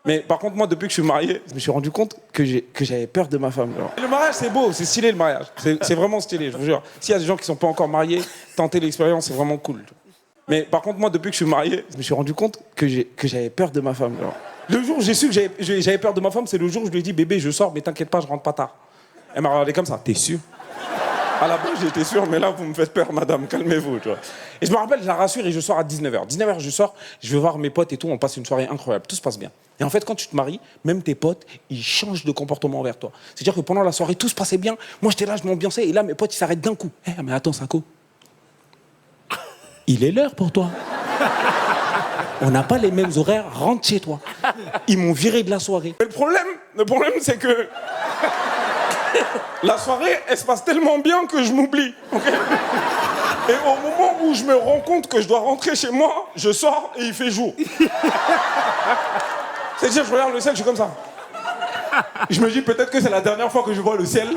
Mais par contre, moi, depuis que je suis marié, je me suis rendu compte que j'avais peur de ma femme. Genre. Le mariage, c'est beau, c'est stylé le mariage. C'est vraiment stylé, je vous jure. S'il y a des gens qui sont pas encore mariés, tentez l'expérience, c'est vraiment cool. Mais par contre, moi, depuis que je suis marié, je me suis rendu compte que j'avais peur de ma femme. Genre. Le jour où j'ai su que j'avais peur de ma femme, c'est le jour où je lui ai dit, bébé, je sors, mais t'inquiète pas, je rentre pas tard. Elle m'a regardé comme ça, t'es sûr? À la base, j'étais sûr, mais là, vous me faites peur, madame, calmez-vous, tu vois. Et je me rappelle, je la rassure et je sors à 19h. 19h, je sors, je vais voir mes potes et tout, on passe une soirée incroyable, tout se passe bien. Et en fait, quand tu te maries, même tes potes, ils changent de comportement envers toi. C'est-à-dire que pendant la soirée, tout se passait bien. Moi, j'étais là, je m'ambiançais, et là, mes potes, ils s'arrêtent d'un coup. Eh, mais attends, Sako. Il est l'heure pour toi. On n'a pas les mêmes horaires, rentre chez toi. Ils m'ont viré de la soirée. Mais le problème, c'est que la soirée, elle se passe tellement bien que je m'oublie. Okay, et au moment où je me rends compte que je dois rentrer chez moi, je sors et il fait jour. C'est-à-dire, je regarde le ciel, je suis comme ça. Je me dis peut-être que c'est la dernière fois que je vois le ciel.